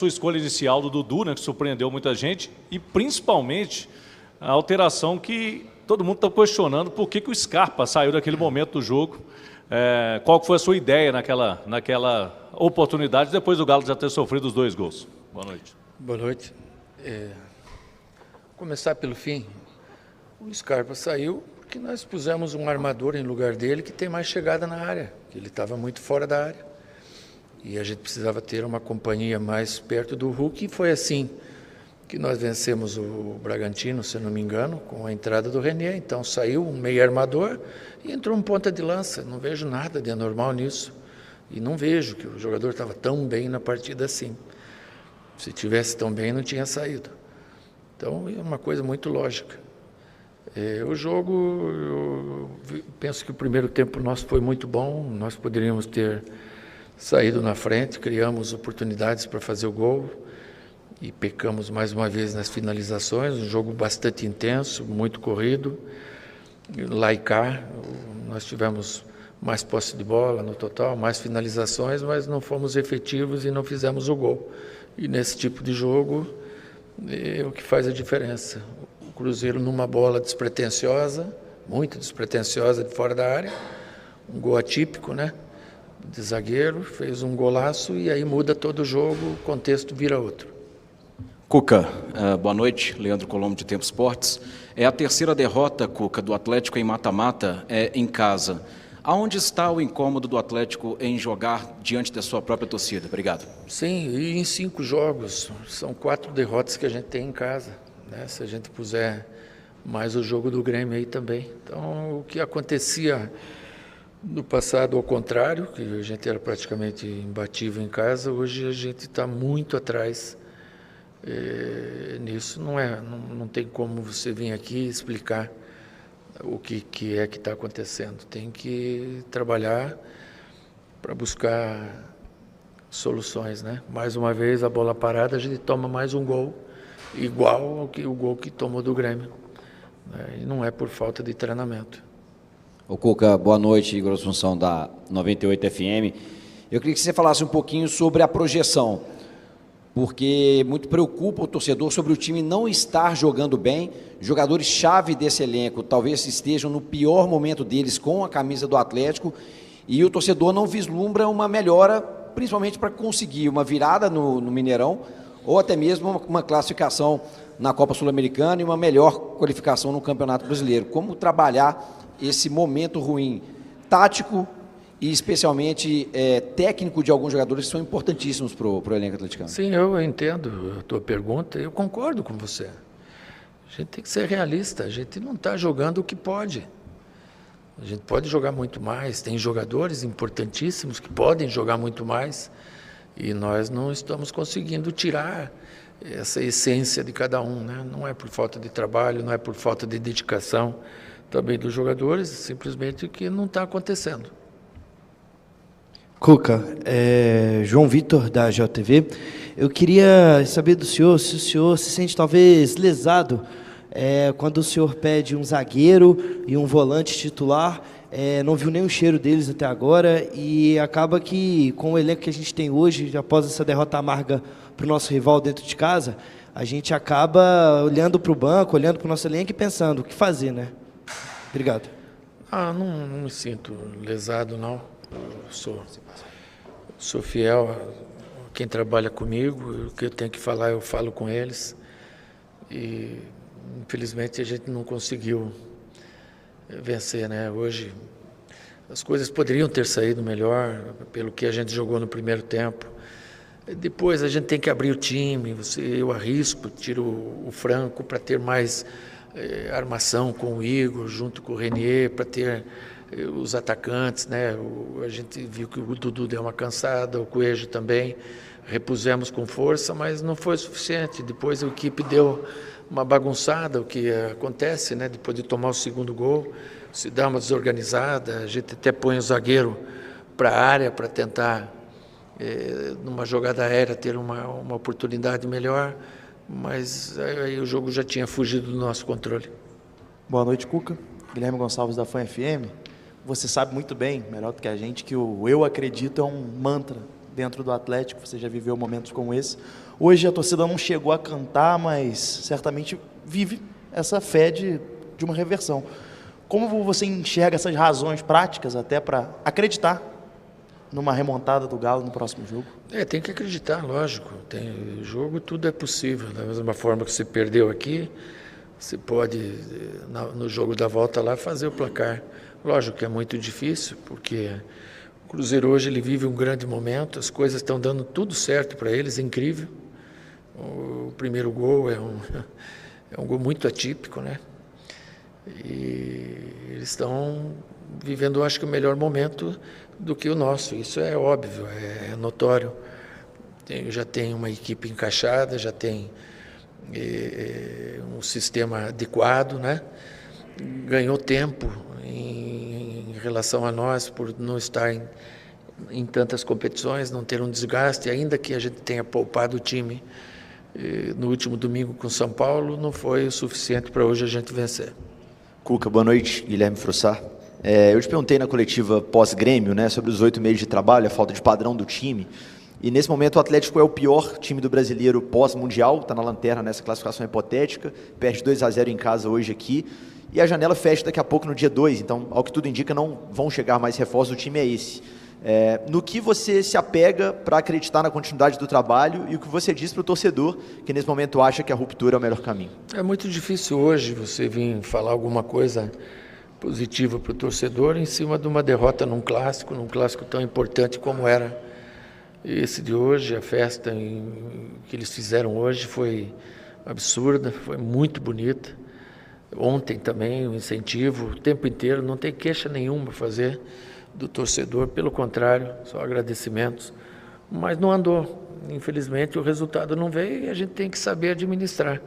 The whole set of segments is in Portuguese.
Sua escolha inicial do Dudu, né, que surpreendeu muita gente, e principalmente a alteração que todo mundo está questionando por que o Scarpa saiu daquele momento do jogo. Qual foi a sua ideia naquela oportunidade, depois do Galo já ter sofrido os 2 gols? Boa noite. Boa noite. Começar pelo fim. O Scarpa saiu porque nós pusemos um armador em lugar dele que tem mais chegada na área, que ele estava muito fora da área. E a gente precisava ter uma companhia mais perto do Hulk, e foi assim que nós vencemos o Bragantino, se não me engano, com a entrada do René. Então saiu um meio armador e entrou um ponta de lança. Não vejo nada de anormal nisso. E não vejo que o jogador estava tão bem na partida assim. Se tivesse tão bem, não tinha saído. Então é uma coisa muito lógica. O jogo, eu penso que o primeiro tempo nosso foi muito bom. Nós poderíamos ter saído na frente, criamos oportunidades para fazer o gol e pecamos mais uma vez nas finalizações. Um jogo bastante intenso, muito corrido. Lá e cá, nós tivemos mais posse de bola no total, mais finalizações, mas não fomos efetivos e não fizemos o gol. E nesse tipo de jogo é o que faz a diferença. O Cruzeiro, numa bola despretensiosa, muito despretensiosa, de fora da área, um gol atípico, né? De zagueiro, fez um golaço e aí muda todo o jogo, o contexto vira outro. Cuca, boa noite, Leandro Colombo de Tempo Esportes. É a terceira derrota, Cuca, do Atlético em mata-mata em casa. Aonde está o incômodo do Atlético em jogar diante da sua própria torcida? Obrigado. Sim, e em 5 jogos, são 4 derrotas que a gente tem em casa, né? Se a gente puser mais o jogo do Grêmio aí também. Então, o que acontecia no passado, ao contrário, que a gente era praticamente imbatível em casa, hoje a gente está muito atrás nisso. Não tem como você vir aqui e explicar o que é que está acontecendo. Tem que trabalhar para buscar soluções, né? Mais uma vez, a bola parada, a gente toma mais um gol, igual ao que o gol que tomou do Grêmio, né? E não é por falta de treinamento. Ô Cuca, boa noite, Igor Assunção da 98 FM. Eu queria que você falasse um pouquinho sobre a projeção, porque muito preocupa o torcedor sobre o time não estar jogando bem. Jogadores-chave desse elenco talvez estejam no pior momento deles com a camisa do Atlético, e o torcedor não vislumbra uma melhora, principalmente para conseguir uma virada no Mineirão, ou até mesmo uma classificação na Copa Sul-Americana e uma melhor qualificação no Campeonato Brasileiro. Como trabalhar esse momento ruim tático e especialmente técnico de alguns jogadores que são importantíssimos para o elenco atleticano? Sim, eu entendo a tua pergunta, eu concordo com você. A gente tem que ser realista, a gente não está jogando o que pode. A gente pode jogar muito mais, tem jogadores importantíssimos que podem jogar muito mais, e nós não estamos conseguindo tirar essa essência de cada um, né? Não é por falta de trabalho, não é por falta de dedicação também dos jogadores, simplesmente que não está acontecendo. Cuca, João Vitor da JTV, eu queria saber do senhor se o senhor se sente talvez lesado quando o senhor pede um zagueiro e um volante titular, não viu nem o cheiro deles até agora, e acaba que com o elenco que a gente tem hoje, após essa derrota amarga para o nosso rival dentro de casa, a gente acaba olhando para o banco, olhando para o nosso elenco e pensando o que fazer, né? Obrigado. Não me sinto lesado, não. Eu sou fiel a quem trabalha comigo. O que eu tenho que falar, eu falo com eles. E, infelizmente, a gente não conseguiu vencer, né? Hoje, as coisas poderiam ter saído melhor pelo que a gente jogou no primeiro tempo. Depois, a gente tem que abrir o time. Eu arrisco, tiro o Franco para ter mais armação com o Igor, junto com o Renier, para ter os atacantes, né? A gente viu que o Dudu deu uma cansada, o Coelho também, repusemos com força, mas não foi suficiente. Depois a equipe deu uma bagunçada, o que acontece, né? Depois de tomar o segundo gol, se dá uma desorganizada, a gente até põe o zagueiro para a área para tentar, numa jogada aérea, ter uma oportunidade melhor, mas aí o jogo já tinha fugido do nosso controle. Boa noite, Cuca. Guilherme Gonçalves da FAN FM. Você sabe muito bem, melhor do que a gente, que o eu acredito é um mantra dentro do Atlético, você já viveu momentos como esse. Hoje a torcida não chegou a cantar, mas certamente vive essa fé de uma reversão. Como você enxerga essas razões práticas até para acreditar numa remontada do Galo no próximo jogo? Tem que acreditar, lógico. Tem jogo, tudo é possível. Da mesma forma que você perdeu aqui, você pode, no jogo da volta lá, fazer o placar. Lógico que é muito difícil, porque o Cruzeiro hoje ele vive um grande momento, as coisas estão dando tudo certo para eles, é incrível. O primeiro gol é um gol muito atípico, né? E eles estão vivendo, acho que, o melhor momento do que o nosso. Isso é óbvio, é notório. Já tem uma equipe encaixada, já tem um sistema adequado, né? Ganhou tempo em relação a nós por não estar em tantas competições, não ter um desgaste, ainda que a gente tenha poupado o time no último domingo com São Paulo, não foi o suficiente para hoje a gente vencer. Cuca, boa noite. Guilherme Frossar. Eu te perguntei na coletiva pós-Grêmio, né, sobre os 8 meses de trabalho, a falta de padrão do time. E nesse momento o Atlético é o pior time do brasileiro pós-mundial, está na lanterna nessa classificação hipotética, perde 2-0 em casa hoje aqui. E a janela fecha daqui a pouco no dia 2, então, ao que tudo indica, não vão chegar mais reforços, o time é esse. No que você se apega para acreditar na continuidade do trabalho e o que você diz para o torcedor que nesse momento acha que a ruptura é o melhor caminho? É muito difícil hoje você vir falar alguma coisa positiva para o torcedor em cima de uma derrota num clássico tão importante como era esse de hoje. A festa que eles fizeram hoje foi absurda, foi muito bonita. Ontem também o incentivo, o tempo inteiro, não tem queixa nenhuma a fazer do torcedor, pelo contrário, só agradecimentos, mas não andou. Infelizmente o resultado não veio e a gente tem que saber administrar,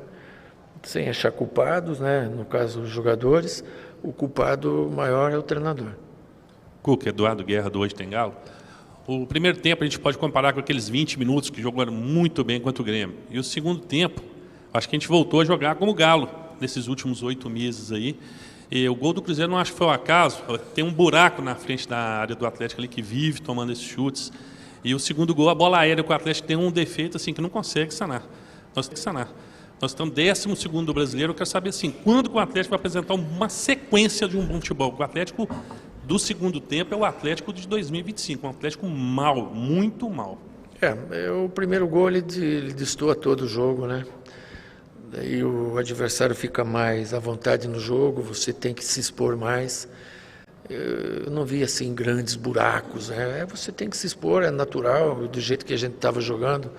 sem achar culpados, né? No caso os jogadores, o culpado maior é o treinador. Cuca, Eduardo Guerra do Hoje Tem Galo. O primeiro tempo a gente pode comparar com aqueles 20 minutos que jogaram muito bem contra o Grêmio, e o segundo tempo, acho que a gente voltou a jogar como Galo nesses últimos 8 meses aí. E o gol do Cruzeiro não acho que foi um acaso, tem um buraco na frente da área do Atlético ali que vive tomando esses chutes. E o segundo gol, a bola aérea, que o Atlético tem um defeito assim que não consegue sanar. Nós temos que sanar. Nós estamos 12º do brasileiro, eu quero saber assim, quando que o Atlético vai apresentar uma sequência de um bom futebol? O Atlético do segundo tempo é o Atlético de 2025, um Atlético mal, muito mal. O primeiro gol ele destoa todo o jogo, né? Daí o adversário fica mais à vontade no jogo, você tem que se expor mais. Eu não vi assim grandes buracos, né? Você tem que se expor, é natural, do jeito que a gente estava jogando.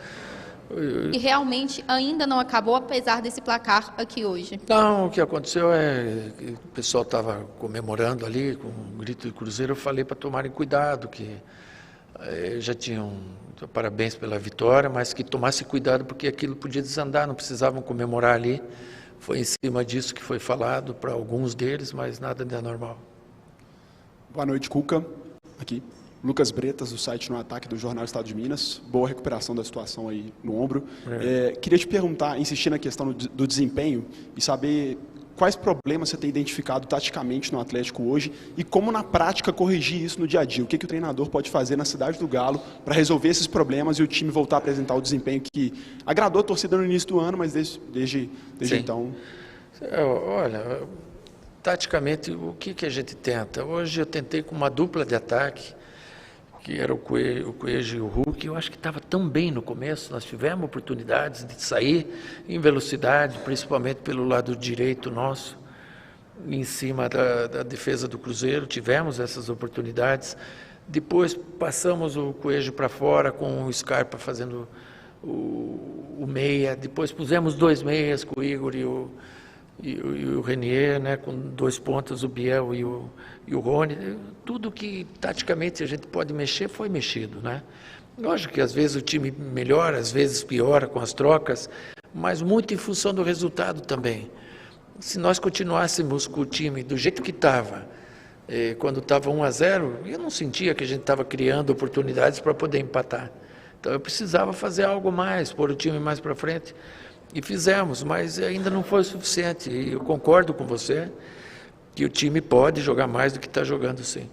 E realmente ainda não acabou, apesar desse placar aqui hoje? Não, o que aconteceu é que o pessoal estava comemorando ali com um grito de Cruzeiro. Eu falei para tomarem cuidado, que já tinham parabéns pela vitória, mas que tomasse cuidado porque aquilo podia desandar, não precisavam comemorar ali. Foi em cima disso que foi falado para alguns deles, mas nada de anormal. Boa noite, Cuca. Aqui, Lucas Bretas, do site No Ataque do Jornal Estado de Minas. Boa recuperação da situação aí no ombro. Queria te perguntar, insistir na questão do desempenho e saber quais problemas você tem identificado taticamente no Atlético hoje e como na prática corrigir isso no dia a dia. O que o treinador pode fazer na cidade do Galo para resolver esses problemas e o time voltar a apresentar o desempenho que agradou a torcida no início do ano, mas desde então... Olha, taticamente, o que a gente tenta? Hoje eu tentei com uma dupla de ataque, que era o Coelho e o Hulk. Eu acho que estava tão bem no começo, nós tivemos oportunidades de sair em velocidade, principalmente pelo lado direito nosso, em cima da defesa do Cruzeiro, tivemos essas oportunidades. Depois passamos o Coelho para fora com o Scarpa fazendo o meia, depois pusemos 2 meias com o Igor e o Renier, né, com 2 pontas, o Biel e o Rony. Tudo que taticamente a gente pode mexer foi mexido, né? Lógico que às vezes o time melhora, às vezes piora com as trocas, mas muito em função do resultado também. Se nós continuássemos com o time do jeito que estava, quando estava 1-0, eu não sentia que a gente estava criando oportunidades para poder empatar. Então eu precisava fazer algo mais, pôr o time mais para frente. E fizemos, mas ainda não foi o suficiente. E eu concordo com você que o time pode jogar mais do que está jogando, sim.